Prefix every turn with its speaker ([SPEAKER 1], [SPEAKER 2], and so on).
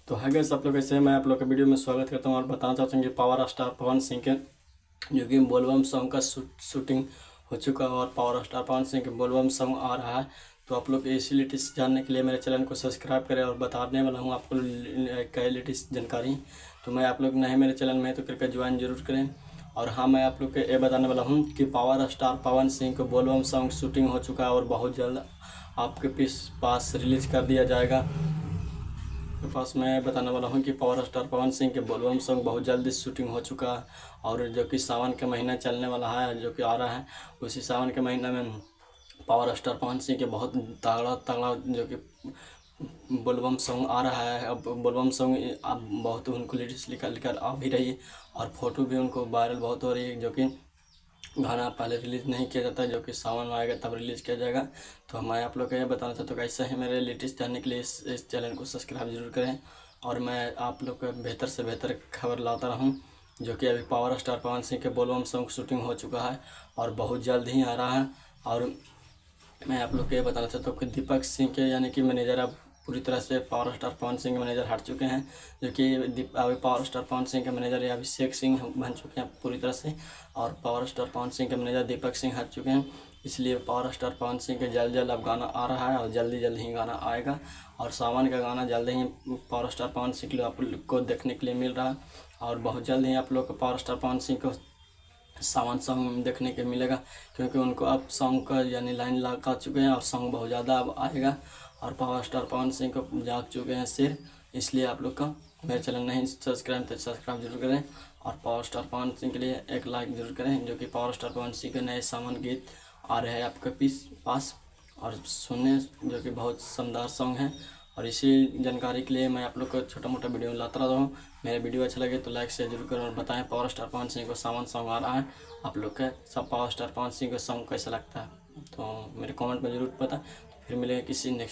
[SPEAKER 1] तो है गाइस, आप लोग कैसे हैं। मैं आप लोग के वीडियो में स्वागत करता हूँ और बताना चाहता हूँ कि पावर स्टार पवन सिंह के जो कि बोलबम सॉन्ग का शूटिंग हो चुका है और पावर स्टार पवन सिंह के बोलबम सॉन्ग आ रहा है। तो आप लोग इसी लेटेस्ट जानने के लिए मेरे चैनल को सब्सक्राइब करें और बताने वाला हूँ आपको कई लेटेस्ट जानकारी। तो मैं आप लोग नए मेरे चैनल में तो कृपया ज्वाइन जरूर करें। और हाँ, मैं आप लोग को ये बताने वाला हूँ कि पावर स्टार पवन सिंह को बोलबम सॉन्ग शूटिंग हो चुका है और बहुत जल्द आपके पास रिलीज कर दिया जाएगा। के पास मैं बताने वाला हूँ कि पावर स्टार पवन सिंह के बोलबम सॉन्ग बहुत जल्दी शूटिंग हो चुका है और जो कि सावन का महीना चलने वाला है, जो कि आ रहा है, उसी सावन के महीने में पावर स्टार पवन सिंह के बहुत तगड़ा तगड़ा जो कि बोलबम सॉन्ग आ रहा है। अब बोलबम सॉन्ग अब बहुत उनको लिरिक्स लिखकर आ भी रही है और फोटो भी उनको वायरल बहुत हो रही है। जो कि गाना पहले रिलीज़ नहीं किया जाता है, जो कि सावन में आएगा तब रिलीज़ किया जाएगा। तो मैं आप लोग को ये बताना चाहता हूँ कि ऐसा ही मेरे लेटेस्ट जानने के लिए इस चैनल को सब्सक्राइब जरूर करें और मैं आप लोग को बेहतर से बेहतर खबर लाता रहूँ। जो कि अभी पावर स्टार पवन सिंह के बोलबम सॉन्ग शूटिंग हो चुका है और बहुत जल्द ही आ रहा है। और मैं आप लोग को ये बताना चाहता हूँ कि दीपक सिंह के यानी कि मैनेजर अब पूरी तरह से पावर स्टार पवन सिंह के मैनेजर हट चुके हैं। जो कि अभी पावर स्टार पवन सिंह के मैनेजर अभिषेक सिंह बन चुके हैं पूरी तरह से और पावर स्टार पवन सिंह के मैनेजर दीपक सिंह हट चुके हैं। इसलिए पावर स्टार पवन सिंह के जल्द अब गाना आ रहा है और जल्दी ही गाना आएगा और सावन का गाना जल्द ही पावर स्टार पवन सिंह के लिए आप लोग को देखने के लिए मिल रहा है। और बहुत जल्द ही आप लोग को पावर स्टार पवन सिंह को सावन सॉन्ग देखने के मिलेगा, क्योंकि उनको अब सॉन्ग का यानी लाइन लगा चुके हैं और सॉन्ग बहुत ज़्यादा अब आएगा और पावर स्टार पवन सिंह को जाग चुके हैं सिर। इसलिए आप लोग का मेरे चैनल नहीं सब्सक्राइब तो सब्सक्राइब जरूर करें और पावर स्टार पवन सिंह के लिए एक लाइक जरूर करें। जो कि पावर स्टार पवन सिंह के नए सावन गीत आ रहे हैं आपके पास और सुनने, जो कि बहुत शानदार सॉन्ग है। और इसी जानकारी के लिए मैं आप लोग को छोटा मोटा वीडियो लाता रहता हूँ। मेरे वीडियो अच्छा लगे तो लाइक शेयर जरूर करें और बताएं पावर स्टार पवन सिंह को सावन सॉन्ग आ रहा है, आप लोग का सब पावर स्टार पवन सिंह का सॉन्ग कैसा लगता है तो मेरे कमेंट में जरूर बताएं। फिर मिलेंगे किसी नेक्स्ट